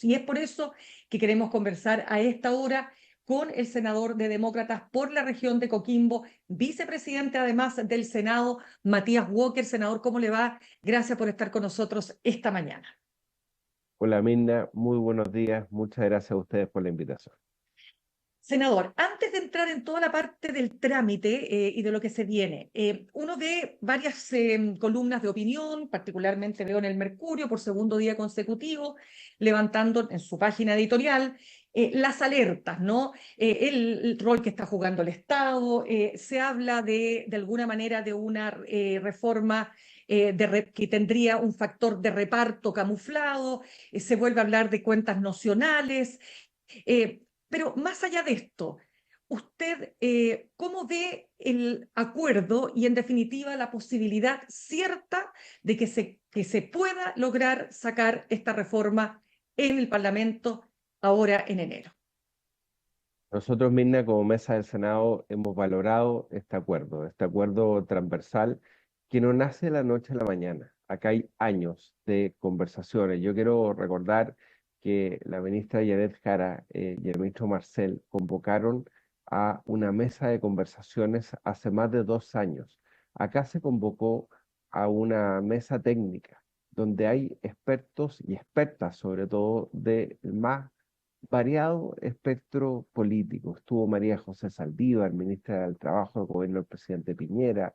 Y es por eso que queremos conversar a esta hora con el senador de Demócratas por la región de Coquimbo, vicepresidente además del Senado, Matías Walker. Senador, ¿cómo le va? Gracias por estar con nosotros esta mañana. Hola Mirna, muy buenos días. Muchas gracias a ustedes por la invitación. Senador, antes de entrar en toda la parte del trámite y de lo que se viene, uno ve varias columnas de opinión, particularmente veo en el Mercurio por segundo día consecutivo, levantando en su página editorial las alertas, ¿no? El rol que está jugando el Estado, se habla de alguna manera de una reforma que tendría un factor de reparto camuflado, se vuelve a hablar de cuentas nocionales. Eh, pero más allá de esto, usted, ¿cómo ve el acuerdo y en definitiva la posibilidad cierta de que se pueda lograr sacar esta reforma en el Parlamento ahora en enero? Nosotros, Mirna, como Mesa del Senado, hemos valorado este acuerdo transversal que no nace de la noche a la mañana. Acá hay años de conversaciones. Yo quiero recordar que la ministra Yaret Jara y el ministro Marcel convocaron a una mesa de conversaciones hace más de 2 años. Acá se convocó a una mesa técnica donde hay expertos y expertas, sobre todo, de más variado espectro político. Estuvo María José Saldívar, ministra del Trabajo del gobierno del presidente Piñera,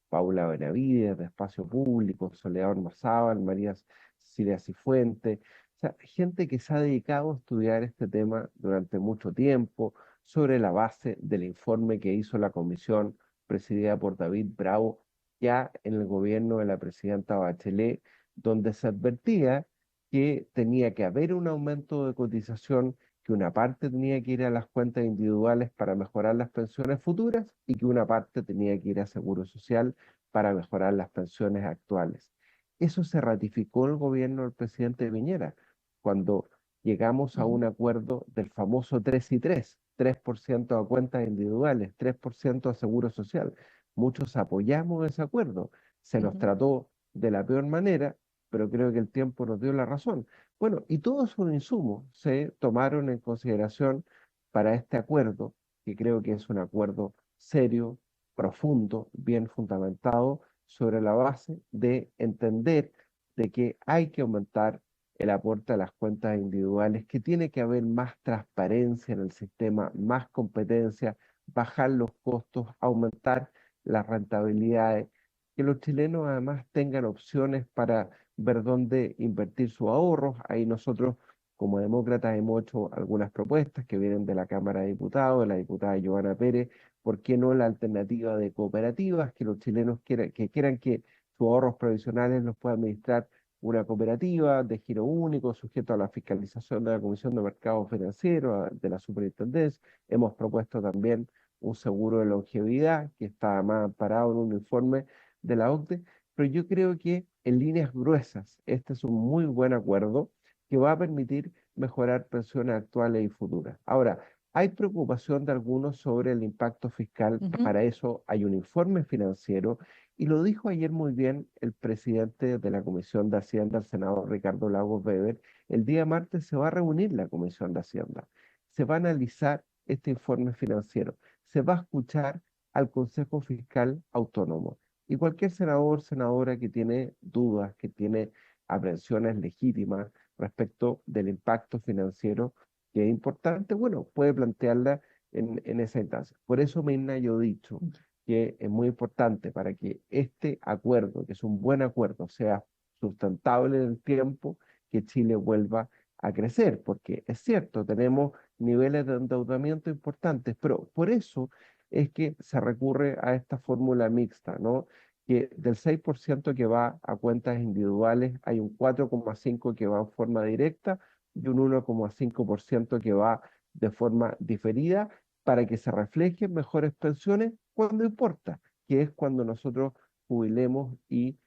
Paula Benavides, de Espacio Público, Soledad Ormazábal, María Cecilia Cifuentes. O sea, gente que se ha dedicado a estudiar este tema durante mucho tiempo, sobre la base del informe que hizo la comisión presidida por David Bravo, ya en el gobierno de la presidenta Bachelet, donde se advertía que tenía que haber un aumento de cotización, que una parte tenía que ir a las cuentas individuales para mejorar las pensiones futuras y que una parte tenía que ir a Seguro Social para mejorar las pensiones actuales. Eso se ratificó en el gobierno del presidente Piñera cuando llegamos a un acuerdo del famoso 3 y 3, 3% a cuentas individuales, 3% a Seguro Social. Muchos apoyamos ese acuerdo. Se nos Ujú. trató de la peor manera, pero creo que el tiempo nos dio la razón. Bueno, y todos esos insumos se tomaron en consideración para este acuerdo, que creo que es un acuerdo serio, profundo, bien fundamentado, sobre la base de entender de que hay que aumentar el aporte a las cuentas individuales, que tiene que haber más transparencia en el sistema, más competencia, bajar los costos, aumentar las rentabilidades, que los chilenos además tengan opciones para ver dónde invertir sus ahorros. Ahí nosotros, como demócratas, hemos hecho algunas propuestas que vienen de la Cámara de Diputados, de la diputada Giovanna Pérez. ¿Por qué no la alternativa de cooperativas? Que los chilenos quieran que sus ahorros provisionales los pueda administrar una cooperativa de giro único, sujeto a la fiscalización de la Comisión de Mercado Financiero, de la Superintendencia. Hemos propuesto también un seguro de longevidad que está más amparado en un informe de la OCDE, pero yo creo que en líneas gruesas este es un muy buen acuerdo que va a permitir mejorar pensiones actuales y futuras. Ahora, hay preocupación de algunos sobre el impacto fiscal. Ujú. Para eso hay un informe financiero y lo dijo ayer muy bien el presidente de la Comisión de Hacienda, el senador Ricardo Lagos Weber. El día martes se va a reunir la Comisión de Hacienda. Se va a analizar este informe financiero. Se va a escuchar al Consejo Fiscal Autónomo. Y cualquier senador, senadora que tiene dudas, que tiene aprensiones legítimas respecto del impacto financiero, que es importante, bueno, puede plantearla en esa instancia. Por eso, Mirna, yo he dicho que es muy importante para que este acuerdo, que es un buen acuerdo, sea sustentable en el tiempo, que Chile vuelva a crecer, porque es cierto, tenemos niveles de endeudamiento importantes, pero por eso es que se recurre a esta fórmula mixta, ¿no? Que del 6% que va a cuentas individuales, hay un 4,5% que va en forma directa y un 1,5% que va de forma diferida para que se reflejen mejores pensiones cuando importa, que es cuando nosotros jubilemos y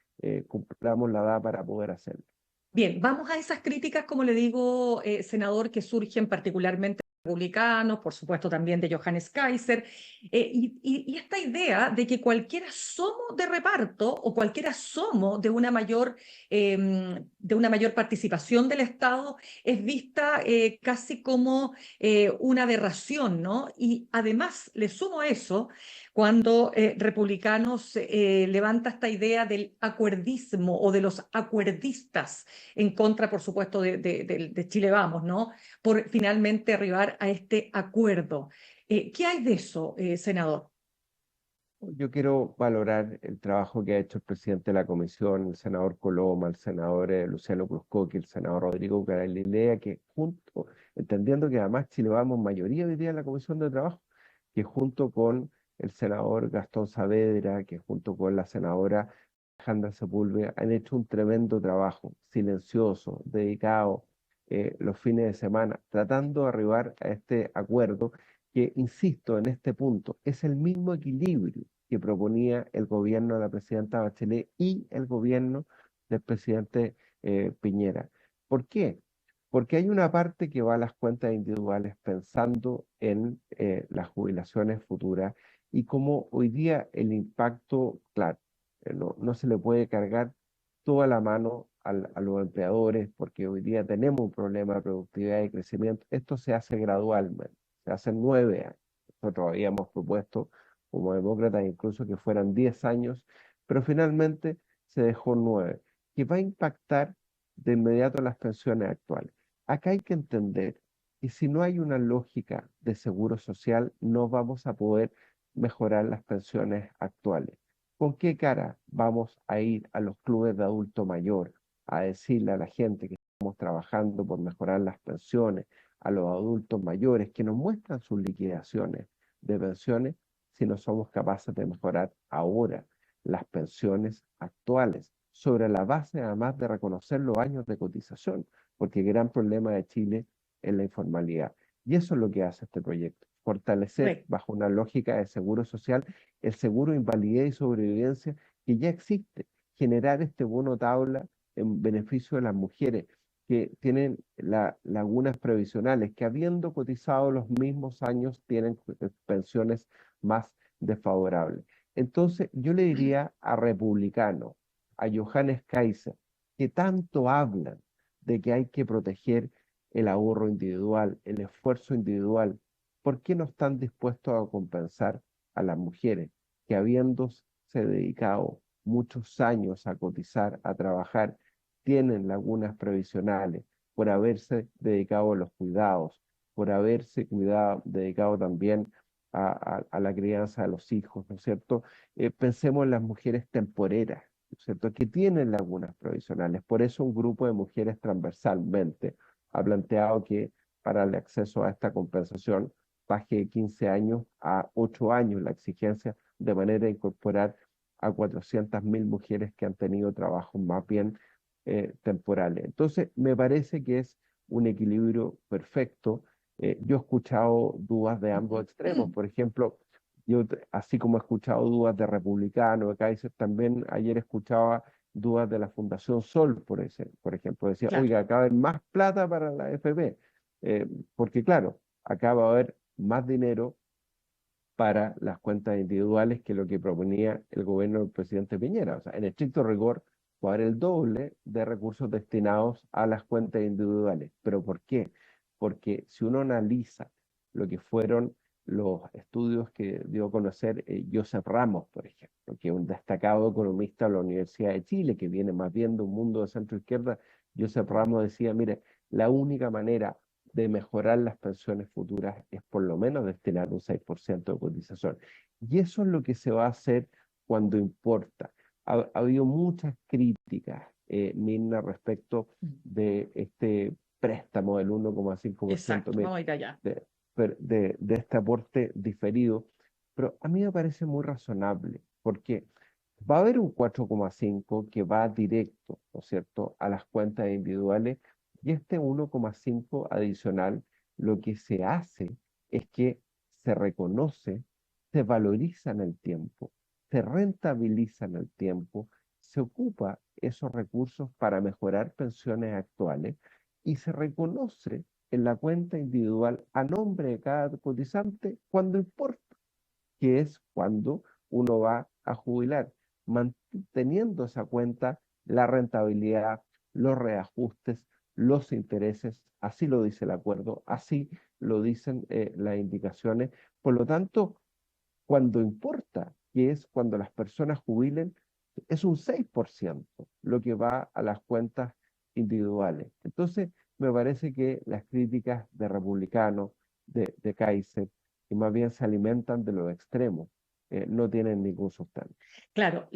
cumplamos la edad para poder hacerlo. Bien, vamos a esas críticas, como le digo, senador, que surgen particularmente republicanos, por supuesto también de Johannes Kaiser, y esta idea de que cualquiera somos de reparto o cualquiera somos de una mayor participación del Estado es vista casi como una aberración, ¿no? Y además le sumo a eso cuando republicanos levanta esta idea del acuerdismo o de los acuerdistas en contra, por supuesto, de Chile Vamos, ¿no? Por finalmente arribar a este acuerdo. ¿Qué hay de eso, senador? Yo quiero valorar el trabajo que ha hecho el presidente de la comisión, el senador Coloma, el senador Luciano Cruzcoque, el senador Rodrigo Caralilea, que junto, entendiendo que además Chile Vamos mayoría hoy día en la comisión de trabajo, que junto con el senador Gastón Saavedra, que junto con la senadora Alejandra Sepúlveda, han hecho un tremendo trabajo, silencioso, dedicado los fines de semana, tratando de arribar a este acuerdo que, insisto, en este punto, es el mismo equilibrio que proponía el gobierno de la presidenta Bachelet y el gobierno del presidente Piñera. ¿Por qué? Porque hay una parte que va a las cuentas individuales pensando en las jubilaciones futuras y como hoy día el impacto, claro, no se le puede cargar toda la mano a los empleadores porque hoy día tenemos un problema de productividad y crecimiento. Esto se hace gradualmente, se hace en 9 años. Nosotros habíamos propuesto como demócratas incluso que fueran 10 años, pero finalmente se dejó 9, que va a impactar de inmediato las pensiones actuales. Acá hay que entender que si no hay una lógica de seguro social, no vamos a poder mejorar las pensiones actuales. ¿Con qué cara vamos a ir a los clubes de adulto mayor a decirle a la gente que estamos trabajando por mejorar las pensiones, a los adultos mayores que nos muestran sus liquidaciones de pensiones, si no somos capaces de mejorar ahora las pensiones actuales, sobre la base además de reconocer los años de cotización, porque el gran problema de Chile es la informalidad. Y eso es lo que hace este proyecto, fortalecer Correcto. bajo una lógica de seguro social el seguro de invalidez y sobrevivencia que ya existe, generar este bono tabla en beneficio de las mujeres que tienen lagunas previsionales, que habiendo cotizado los mismos años tienen pensiones más desfavorables. Entonces, yo le diría a republicanos, a Johannes Kaiser, que tanto hablan de que hay que proteger el ahorro individual, el esfuerzo individual, ¿por qué no están dispuestos a compensar a las mujeres que habiéndose dedicado muchos años a cotizar, a trabajar, tienen lagunas previsionales por haberse dedicado a los cuidados, por haberse dedicado también a la crianza de los hijos, ¿no es cierto? Pensemos en las mujeres temporeras, ¿no es cierto?, que tienen lagunas provisionales. Por eso un grupo de mujeres transversalmente ha planteado que para el acceso a esta compensación baje de 15 años a 8 años la exigencia, de manera a incorporar a 400.000 mujeres que han tenido trabajos más bien temporales. Entonces, me parece que es un equilibrio perfecto. Yo he escuchado dudas de ambos extremos. Por ejemplo, así como he escuchado dudas de republicanos, de Kaiser, también ayer escuchaba dudas de la Fundación Sol, por ejemplo. Decía, Claro. oiga, acá va a haber más plata para la FP, porque claro, acá va a haber más dinero para las cuentas individuales que lo que proponía el gobierno del presidente Piñera. O sea, en estricto rigor, va a haber el doble de recursos destinados a las cuentas individuales. ¿Pero por qué? Porque si uno analiza lo que fueron los estudios que dio a conocer Joseph Ramos, por ejemplo, que es un destacado economista de la Universidad de Chile, que viene más bien de un mundo de centro izquierda, Joseph Ramos decía, mire, la única manera de mejorar las pensiones futuras es por lo menos destinar un 6% de cotización. Y eso es lo que se va a hacer cuando importa. Ha habido muchas críticas, Mirna, respecto de este préstamo del 1,5% Exacto, vamos a ir allá. de, de este aporte diferido, pero a mí me parece muy razonable, porque va a haber un 4,5 que va directo, ¿no es cierto?, a las cuentas individuales, y este 1,5 adicional, lo que se hace es que se reconoce, se valoriza en el tiempo, se rentabiliza en el tiempo, se ocupa esos recursos para mejorar pensiones actuales y se reconoce en la cuenta individual a nombre de cada cotizante cuando importa, que es cuando uno va a jubilar, manteniendo esa cuenta, la rentabilidad, los reajustes, los intereses, así lo dice el acuerdo, así lo dicen las indicaciones. Por lo tanto, cuando importa, que es cuando las personas jubilen, es un 6% lo que va a las cuentas individuales. Entonces, me parece que las críticas de republicanos, de Kaiser, que más bien se alimentan de los extremos, no tienen ningún sustento. Claro,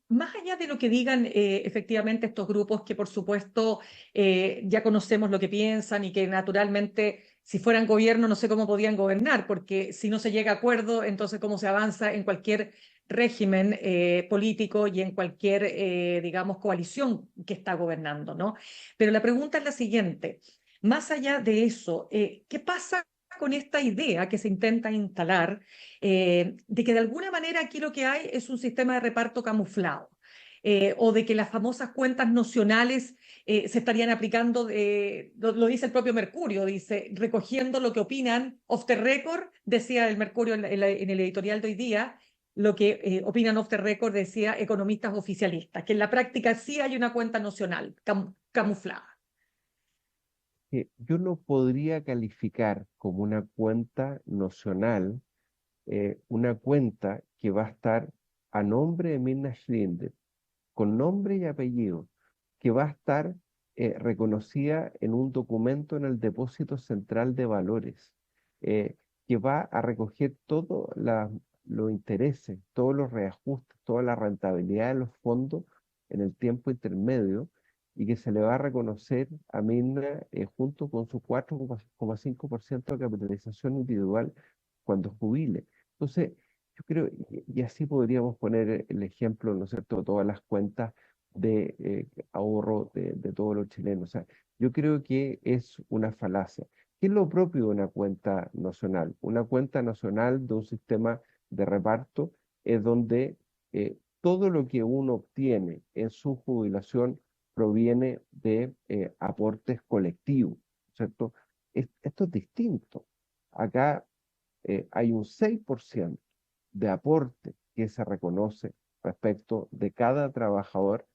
más allá de lo que digan efectivamente estos grupos que por supuesto ya conocemos lo que piensan y que naturalmente si fueran gobierno no sé cómo podían gobernar, porque si no se llega a acuerdo, entonces cómo se avanza en cualquier régimen político y en cualquier, digamos, coalición que está gobernando, ¿no? Pero la pregunta es la siguiente, más allá de eso, ¿qué pasa con esta idea que se intenta instalar de que de alguna manera aquí lo que hay es un sistema de reparto camuflado, o de que las famosas cuentas nocionales se estarían aplicando, lo dice el propio Mercurio, dice, recogiendo lo que opinan off the record, decía el Mercurio en el editorial de hoy día, lo que opinan off the record decía economistas oficialistas, que en la práctica sí hay una cuenta nocional camuflada. Yo no podría calificar como una cuenta nocional una cuenta que va a estar a nombre de Mirna Schlinder, con nombre y apellido, que va a estar reconocida en un documento en el Depósito Central de Valores, eh, que va a recoger todos los intereses, todos los reajustes, toda la rentabilidad de los fondos en el tiempo intermedio y que se le va a reconocer a Mirna junto con su 4,5% de capitalización individual cuando jubile. Entonces, yo creo, y así podríamos poner el ejemplo, ¿no es cierto?, todas las cuentas de ahorro de todos los chilenos. O sea, yo creo que es una falacia. ¿Qué es lo propio de una cuenta nacional? Una cuenta nacional de un sistema de reparto es donde todo lo que uno obtiene en su jubilación proviene de aportes colectivos, ¿cierto? Esto es distinto. Acá hay un 6% de aporte que se reconoce respecto de cada trabajador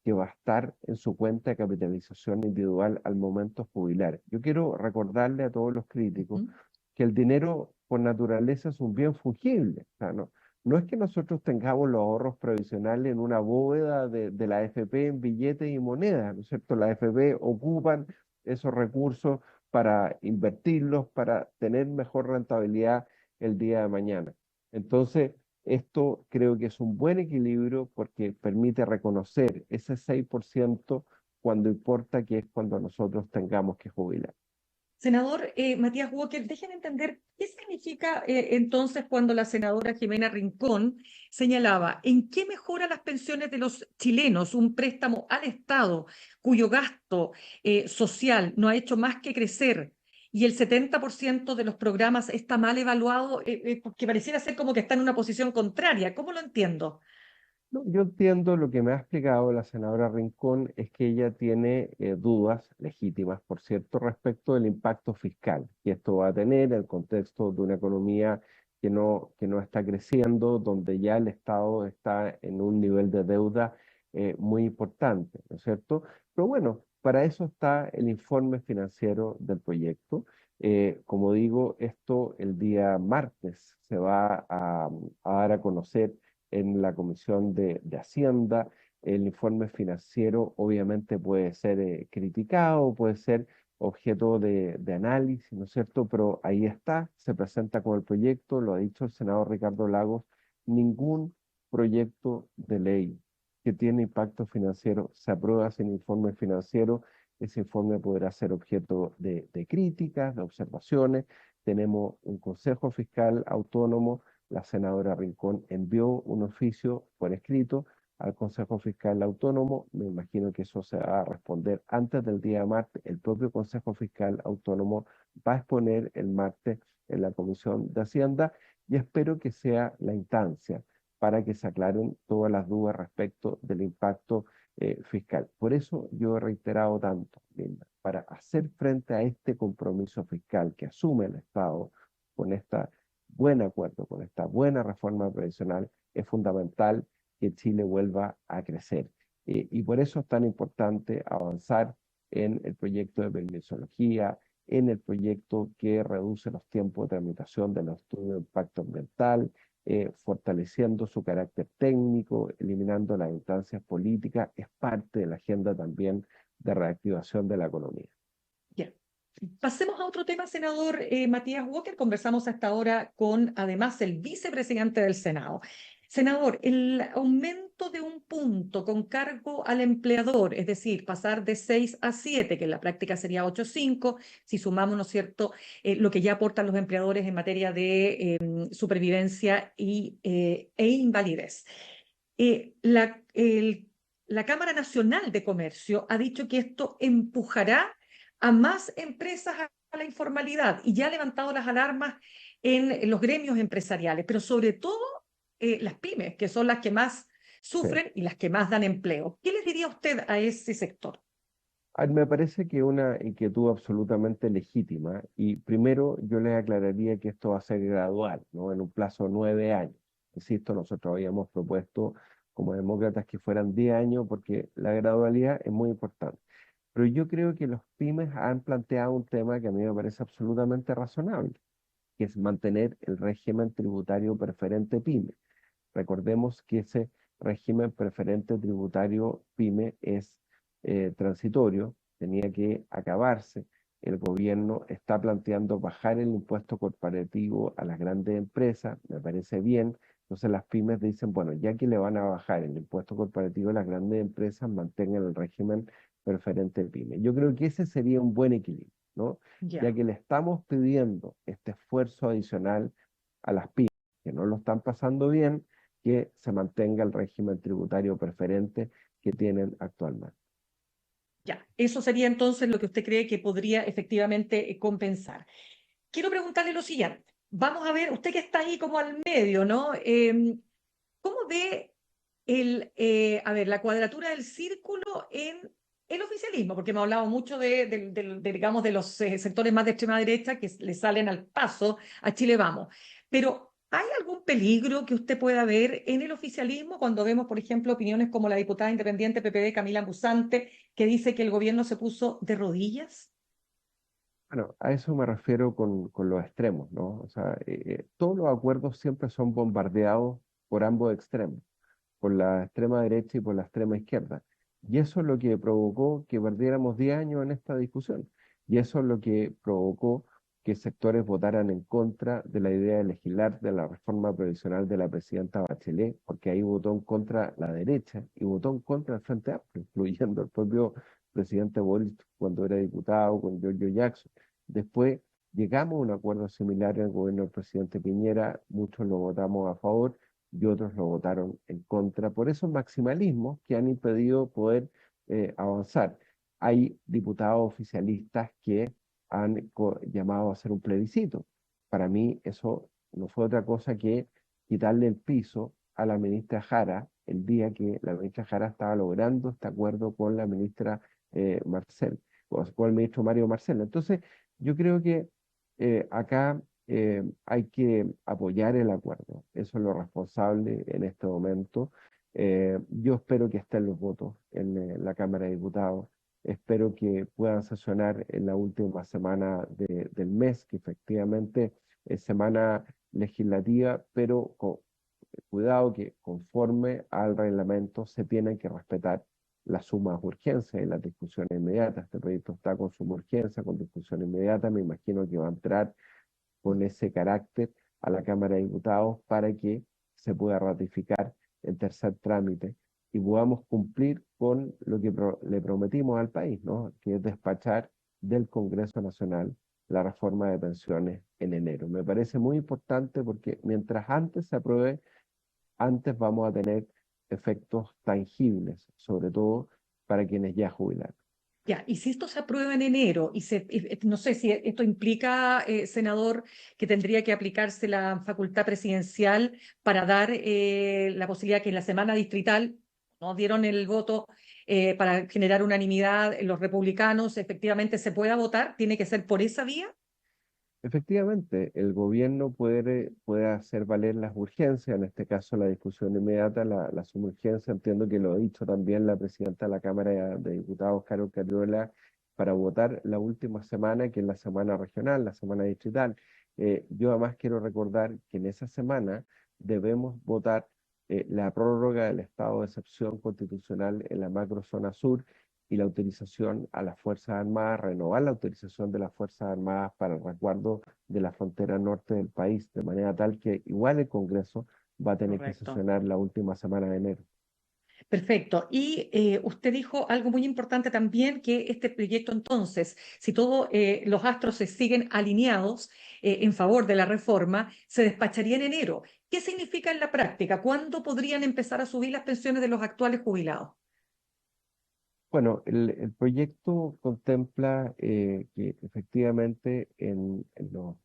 que va a estar en su cuenta de capitalización individual al momento jubilar. Yo quiero recordarle a todos los críticos ¿Mm? que el dinero por naturaleza es un bien fungible. O sea, no es que nosotros tengamos los ahorros previsionales en una bóveda de la AFP en billetes y monedas, ¿no es cierto? La AFP ocupan esos recursos para invertirlos, para tener mejor rentabilidad el día de mañana. Entonces, esto creo que es un buen equilibrio porque permite reconocer ese 6% cuando importa, que es cuando nosotros tengamos que jubilar. Senador Matías Walker, déjenme entender qué significa entonces cuando la senadora Jimena Rincón señalaba en qué mejora las pensiones de los chilenos un préstamo al Estado cuyo gasto social no ha hecho más que crecer y el 70% de los programas está mal evaluado, porque pareciera ser como que está en una posición contraria. ¿Cómo lo entiendo? No, yo entiendo lo que me ha explicado la senadora Rincón es que ella tiene dudas legítimas, por cierto, respecto del impacto fiscal que esto va a tener en el contexto de una economía que no está creciendo, donde ya el Estado está en un nivel de deuda muy importante, ¿no es cierto? Pero bueno, para eso está el informe financiero del proyecto. Como digo, esto el día martes se va a dar a conocer en la Comisión de Hacienda. El informe financiero obviamente puede ser criticado, puede ser objeto de análisis, ¿no es cierto? Pero ahí está, se presenta con el proyecto, lo ha dicho el senador Ricardo Lagos, ningún proyecto de ley que tiene impacto financiero se aprueba sin informe financiero. Ese informe podrá ser objeto de críticas, de observaciones. Tenemos un Consejo Fiscal autónomo. La senadora Rincón envió un oficio por escrito al Consejo Fiscal Autónomo. Me imagino que eso se va a responder antes del día martes. El propio Consejo Fiscal Autónomo va a exponer el martes en la Comisión de Hacienda y espero que sea la instancia para que se aclaren todas las dudas respecto del impacto fiscal. Por eso yo he reiterado tanto, Linda, para hacer frente a este compromiso fiscal que asume el Estado con este buen acuerdo, con esta buena reforma previsional, es fundamental que Chile vuelva a crecer. Y por eso es tan importante avanzar en el proyecto de permisología, en el proyecto que reduce los tiempos de tramitación de los estudios de impacto ambiental, fortaleciendo su carácter técnico, eliminando las instancias políticas, es parte de la agenda también de reactivación de la economía. Ya. Pasemos a otro tema, senador Matías Walker. Conversamos hasta ahora con, además, el vicepresidente del Senado. Senador, el aumento de 1 punto con cargo al empleador, es decir, pasar de 6 a 7, que en la práctica sería 8,5, si sumamos, ¿no es cierto?, lo que ya aportan los empleadores en materia de supervivencia e invalidez. La Cámara Nacional de Comercio ha dicho que esto empujará a más empresas a la informalidad y ya ha levantado las alarmas en los gremios empresariales, pero sobre todo las pymes, que son las que más Sí. sufren y las que más dan empleo. ¿Qué les diría usted a ese sector? Me parece que una inquietud absolutamente legítima y primero yo les aclararía que esto va a ser gradual, ¿no? En un plazo de 9 años. Insisto, nosotros habíamos propuesto como demócratas que fueran 10 años porque la gradualidad es muy importante. Pero yo creo que los pymes han planteado un tema que a mí me parece absolutamente razonable, que es mantener el régimen tributario preferente PYME. Recordemos que ese régimen preferente tributario PYME es transitorio, tenía que acabarse. El gobierno está planteando bajar el impuesto corporativo a las grandes empresas, me parece bien. Entonces las pymes dicen, bueno, ya que le van a bajar el impuesto corporativo a las grandes empresas, mantengan el régimen preferente PYME. Yo creo que ese sería un buen equilibrio, ¿no? Ya Ya. que le estamos pidiendo este esfuerzo adicional a las pymes, que no lo están pasando bien, que se mantenga el régimen tributario preferente que tienen actualmente. Ya, eso sería entonces lo que usted cree que podría efectivamente compensar. Quiero preguntarle lo siguiente. Vamos a ver, usted que está ahí como al medio, ¿no? ¿Cómo ve la cuadratura del círculo en el oficialismo? Porque hemos hablado mucho digamos, de los sectores más de extrema derecha que le salen al paso a Chile Vamos. Pero, ¿hay algún peligro que usted pueda ver en el oficialismo cuando vemos, por ejemplo, opiniones como la diputada independiente PPD Camila Musante, que dice que el gobierno se puso de rodillas? Bueno, a eso me refiero con los extremos, ¿no? O sea, todos los acuerdos siempre son bombardeados por ambos extremos, por la extrema derecha y por la extrema izquierda. Y eso es lo que provocó que perdiéramos 10 años en esta discusión. Y eso es lo que provocó que sectores votaran en contra de la idea de legislar de la reforma previsional de la presidenta Bachelet, porque ahí votó en contra la derecha y votó en contra el Frente Amplio, incluyendo el propio presidente Boric cuando era diputado, con Giorgio Jackson. Después llegamos a un acuerdo similar en el gobierno del presidente Piñera, muchos lo votamos a favor y otros lo votaron en contra por esos maximalismos que han impedido poder avanzar. Hay diputados oficialistas que han llamado a hacer un plebiscito. Para mí eso no fue otra cosa que quitarle el piso a la ministra Jara el día que la ministra Jara estaba logrando este acuerdo con la ministra Marcel, con el ministro Mario Marcel. Entonces, yo creo que acá hay que apoyar el acuerdo. Eso es lo responsable en este momento. Yo espero que estén los votos en la Cámara de Diputados. Espero que puedan sesionar en la última semana del mes, que efectivamente es semana legislativa, pero cuidado que conforme al reglamento se tienen que respetar las sumas urgencias y las discusiones inmediatas. Este proyecto está con suma urgencia, con discusión inmediata. Me imagino que va a entrar con ese carácter a la Cámara de Diputados para que se pueda ratificar en tercer trámite y podamos cumplir con lo que le prometimos al país, ¿no? Que es despachar del Congreso Nacional la reforma de pensiones en enero. Me parece muy importante porque mientras antes se apruebe, antes vamos a tener efectos tangibles, sobre todo para quienes ya jubilaron. Ya, y si esto se aprueba en enero, no sé si esto implica, senador, que tendría que aplicarse la facultad presidencial para dar la posibilidad que en la semana distrital, no dieron el voto, para generar unanimidad en los republicanos, efectivamente se pueda votar, tiene que ser por esa vía. Efectivamente, el gobierno puede hacer valer las urgencias, en este caso la discusión inmediata, la suma urgencia, entiendo que lo ha dicho también la presidenta de la Cámara de Diputados, Carol Cariola, para votar la última semana, que es la semana regional, la semana distrital. Yo además quiero recordar que en esa semana debemos votar la prórroga del estado de excepción constitucional en la macrozona sur y la autorización a las Fuerzas Armadas, renovar la autorización de las Fuerzas Armadas para el resguardo de la frontera norte del país, de manera tal que igual el Congreso va a tener que Correcto. sesionar la última semana de enero. Perfecto. Y usted dijo algo muy importante también, que este proyecto entonces, si todos los astros se siguen alineados en favor de la reforma, se despacharía en enero. ¿Qué significa en la práctica? ¿Cuándo podrían empezar a subir las pensiones de los actuales jubilados? Bueno, el proyecto contempla que efectivamente en los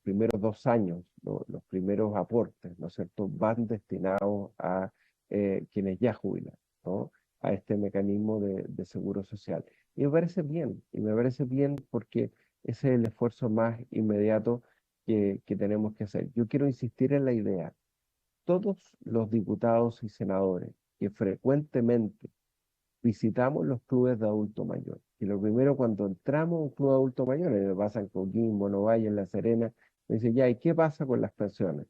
primeros 2 años, los primeros aportes, ¿no es cierto?, van destinados a quienes ya jubilan, ¿no? A este mecanismo de seguro social. Y me parece bien porque ese es el esfuerzo más inmediato que tenemos que hacer. Yo quiero insistir en la idea, todos los diputados y senadores que frecuentemente visitamos los clubes de adulto mayor. Y lo primero cuando entramos a un club de adulto mayor, me pasa en Coquimbo, Novalle, en La Serena, me dice, ya, ¿y qué pasa con las pensiones?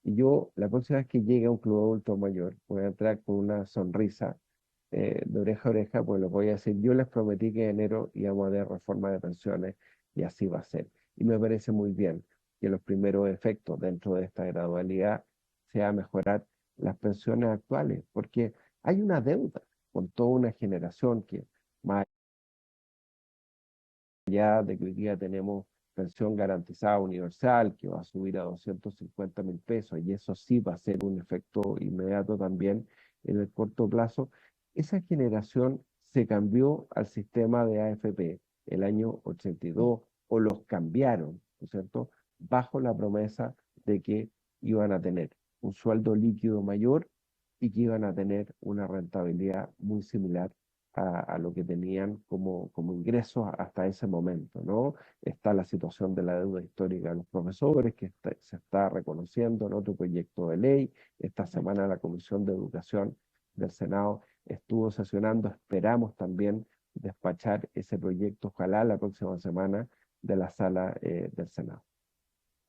Y yo, la próxima vez que llegue a un club de adulto mayor, voy a entrar con una sonrisa de oreja a oreja, pues les voy a decir, yo les prometí que en enero íbamos a dar reforma de pensiones y así va a ser. Y me parece muy bien que los primeros efectos dentro de esta gradualidad sea mejorar las pensiones actuales, porque hay una deuda con toda una generación que más allá de que hoy día tenemos pensión garantizada universal, que va a subir a 250.000 pesos, y eso sí va a ser un efecto inmediato también en el corto plazo, esa generación se cambió al sistema de AFP el año 82, o los cambiaron, ¿no es cierto?, bajo la promesa de que iban a tener un sueldo líquido mayor y que iban a tener una rentabilidad muy similar a lo que tenían como ingresos hasta ese momento, ¿no? Está la situación de la deuda histórica de los profesores, que se está reconociendo en otro proyecto de ley. Esta Correcto. semana la Comisión de Educación del Senado estuvo sesionando, esperamos también despachar ese proyecto, ojalá la próxima semana, de la sala del Senado.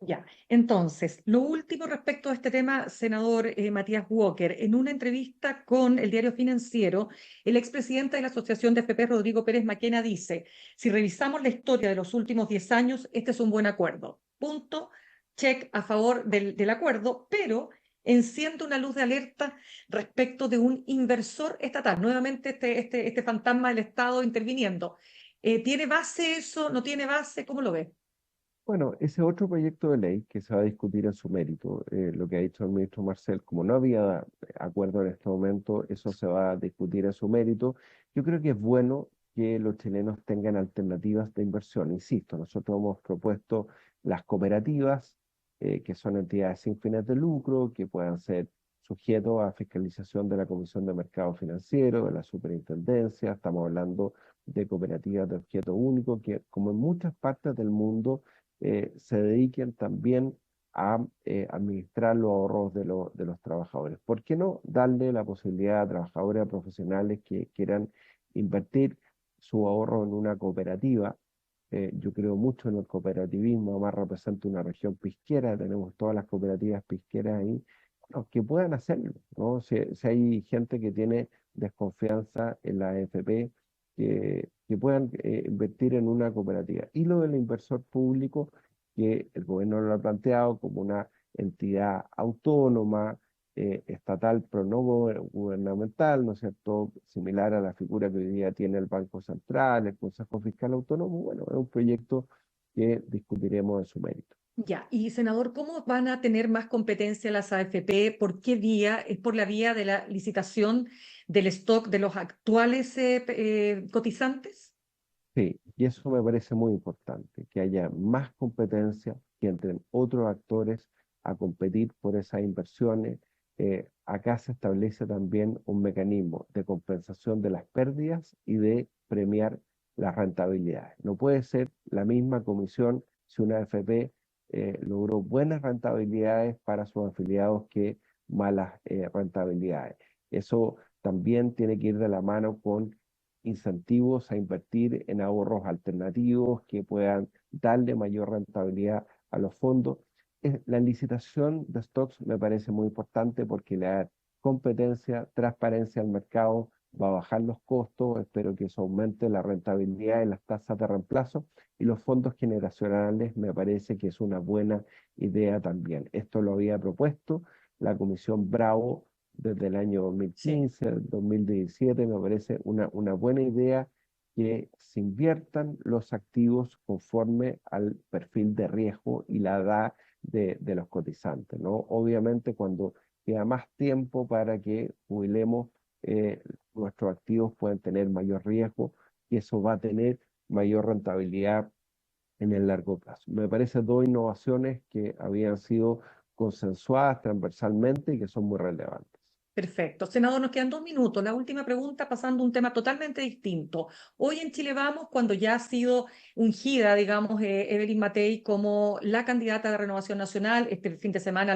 Ya, entonces, lo último respecto a este tema, senador Matías Walker, en una entrevista con el diario Financiero, el expresidente de la Asociación de FP, Rodrigo Pérez Maquena, dice, si revisamos la historia de los últimos 10 años, este es un buen acuerdo. Punto, check a favor del acuerdo, pero enciende una luz de alerta respecto de un inversor estatal, nuevamente este fantasma del Estado interviniendo. ¿Tiene base eso? ¿No tiene base? ¿Cómo lo ve? Bueno, ese otro proyecto de ley que se va a discutir en su mérito, lo que ha dicho el ministro Marcel, como no había acuerdo en este momento, eso se va a discutir en su mérito. Yo creo que es bueno que los chilenos tengan alternativas de inversión. Insisto, nosotros hemos propuesto las cooperativas, que son entidades sin fines de lucro, que puedan ser sujetos a fiscalización de la Comisión de Mercado Financiero, de la Superintendencia. Estamos hablando de cooperativas de objeto único, que como en muchas partes del mundo, se dediquen también a administrar los ahorros de los trabajadores. ¿Por qué no darle la posibilidad a trabajadores, a profesionales que quieran invertir su ahorro en una cooperativa? Yo creo mucho en el cooperativismo, además representa una región pisquera, tenemos todas las cooperativas pisqueras ahí, bueno, que puedan hacerlo, ¿no? Si hay gente que tiene desconfianza en la AFP, que puedan invertir en una cooperativa. Y lo del inversor público, que el gobierno lo ha planteado como una entidad autónoma, estatal, pero no gubernamental, ¿no es cierto?, similar a la figura que hoy día tiene el Banco Central, el Consejo Fiscal Autónomo. Bueno, es un proyecto que discutiremos en su mérito. Ya, y senador, ¿cómo van a tener más competencia las AFP? ¿Por qué vía? ¿Es por la vía de la licitación del stock de los actuales cotizantes? Sí, y eso me parece muy importante, que haya más competencia, que entren otros actores a competir por esas inversiones. acá se establece también un mecanismo de compensación de las pérdidas y de premiar las rentabilidades. No puede ser la misma comisión si una AFP logró buenas rentabilidades para sus afiliados que malas rentabilidades. Eso también tiene que ir de la mano con incentivos a invertir en ahorros alternativos que puedan darle mayor rentabilidad a los fondos. La licitación de stocks me parece muy importante porque le da competencia, transparencia al mercado, va a bajar los costos, espero que eso aumente la rentabilidad de las tasas de reemplazo y los fondos generacionales me parece que es una buena idea también. Esto lo había propuesto la Comisión Bravo desde el año Sí. 2015, 2017, me parece una buena idea que se inviertan los activos conforme al perfil de riesgo y la edad de los cotizantes, ¿no? Obviamente cuando queda más tiempo para que jubilemos, nuestros activos pueden tener mayor riesgo y eso va a tener mayor rentabilidad en el largo plazo. Me parece dos innovaciones que habían sido consensuadas transversalmente y que son muy relevantes. Perfecto. Senador, nos quedan 2 minutos. La última pregunta, pasando a un tema totalmente distinto. Hoy en Chile Vamos, cuando ya ha sido ungida, digamos, Evelyn Matei como la candidata de Renovación Nacional, este fin de semana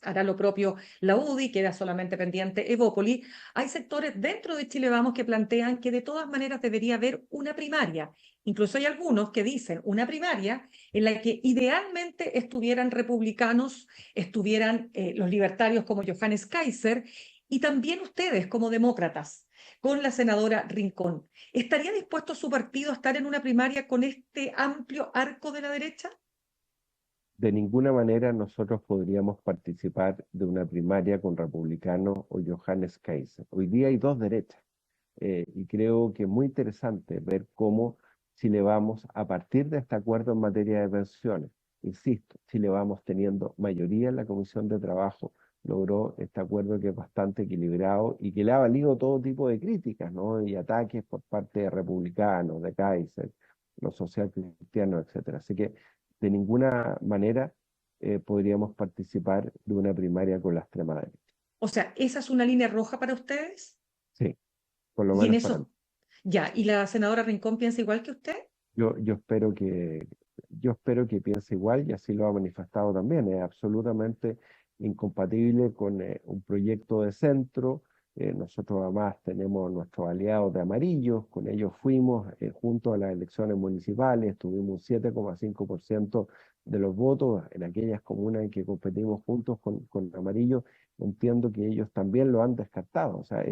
hará lo propio la UDI, queda solamente pendiente Evópoli. Hay sectores dentro de Chile Vamos que plantean que de todas maneras debería haber una primaria. Incluso hay algunos que dicen una primaria en la que idealmente estuvieran republicanos, estuvieran los libertarios como Johannes Kaiser, y también ustedes como demócratas, con la senadora Rincón. ¿Estaría dispuesto su partido a estar en una primaria con este amplio arco de la derecha? De ninguna manera nosotros podríamos participar de una primaria con republicanos o Johannes Kaiser. Hoy día hay dos derechas y creo que es muy interesante ver cómo Chile Vamos, a partir de este acuerdo en materia de pensiones, insisto, Chile Vamos teniendo mayoría en la Comisión de Trabajo, logró este acuerdo que es bastante equilibrado y que le ha valido todo tipo de críticas, ¿no? Y ataques por parte de republicanos, de Kaiser, los socialcristianos, etcétera. Así que de ninguna manera podríamos participar de una primaria con la extrema derecha. O sea, ¿esa es una línea roja para ustedes? Sí, por lo Y en menos para mí. eso, ya, ¿y la senadora Rincón piensa igual que usted? Yo yo espero que piense igual y así lo ha manifestado también. Es absolutamente incompatible con un proyecto de centro. Nosotros además tenemos nuestros aliados de amarillos, con ellos fuimos juntos a las elecciones municipales, tuvimos un 7,5% de los votos en aquellas comunas en que competimos juntos con amarillos. Entiendo que ellos también lo han descartado. O sea,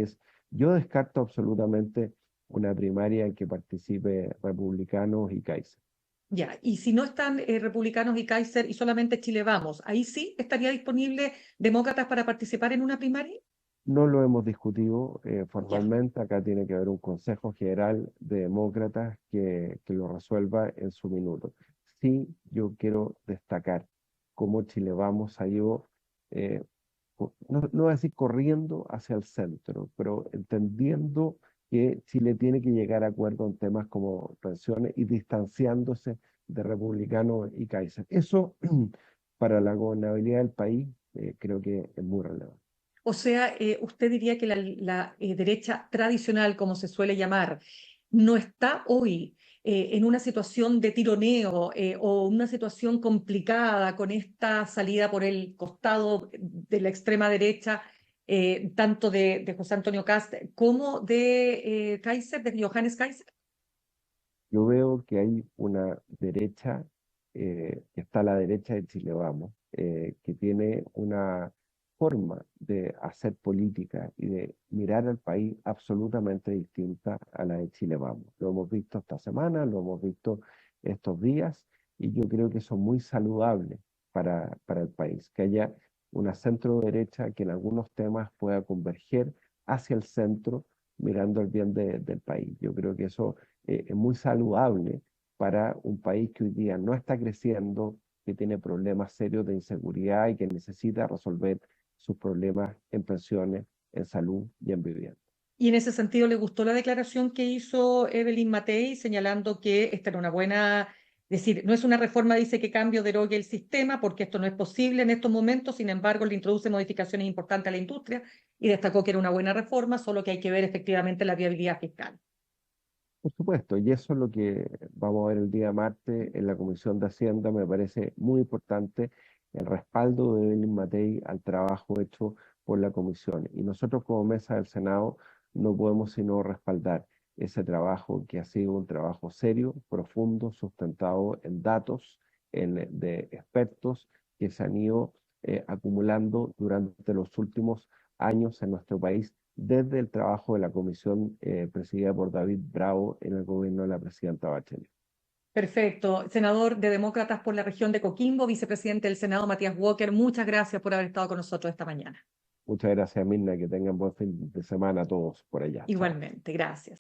yo descarto absolutamente una primaria en que participe republicanos y Kaiser. Ya, y si no están republicanos y Kaiser y solamente Chile Vamos, ahí sí estaría disponible demócratas para participar en una primaria. No lo hemos discutido Ya. formalmente, acá tiene que haber un Consejo General de Demócratas que lo resuelva en su minuto. Sí, yo quiero destacar cómo Chile Vamos ha ido, eh, no voy a decir corriendo hacia el centro, pero entendiendo que Chile tiene que llegar a acuerdo en temas como pensiones y distanciándose de republicanos y Kaiser. Eso para la gobernabilidad del país creo que es muy relevante. O sea, usted diría que la derecha tradicional, como se suele llamar, no está hoy en una situación de tironeo o una situación complicada con esta salida por el costado de la extrema derecha, tanto de José Antonio Kast como de Kaiser, de Johannes Kaiser. Yo veo que hay una derecha, que está a la derecha de Chile Vamos, que tiene una forma de hacer política y de mirar al país absolutamente distinta a la de Chile Vamos. Lo hemos visto esta semana, lo hemos visto estos días, y yo creo que eso es muy saludable para el país, que haya una centro derecha que en algunos temas pueda converger hacia el centro mirando el bien del país. Yo creo que eso es muy saludable para un país que hoy día no está creciendo, que tiene problemas serios de inseguridad y que necesita resolver sus problemas en pensiones, en salud y en vivienda. Y en ese sentido, ¿le gustó la declaración que hizo Evelyn Matei señalando que esta era una buena Es decir, no es una reforma, dice que cambio derogue el sistema, porque esto no es posible en estos momentos, sin embargo, le introduce modificaciones importantes a la industria y destacó que era una buena reforma, solo que hay que ver efectivamente la viabilidad fiscal. Por supuesto, y eso es lo que vamos a ver el día martes en la Comisión de Hacienda. Me parece muy importante el respaldo de Evelyn Matei al trabajo hecho por la Comisión. Y nosotros como mesa del Senado no podemos sino respaldar ese trabajo que ha sido un trabajo serio, profundo, sustentado en datos de expertos que se han ido acumulando durante los últimos años en nuestro país desde el trabajo de la comisión presidida por David Bravo en el gobierno de la presidenta Bachelet. Perfecto. Senador de Demócratas por la región de Coquimbo, vicepresidente del Senado, Matías Walker, muchas gracias por haber estado con nosotros esta mañana. Muchas gracias, Mirna, que tengan buen fin de semana a todos por allá. Chao. Igualmente, gracias.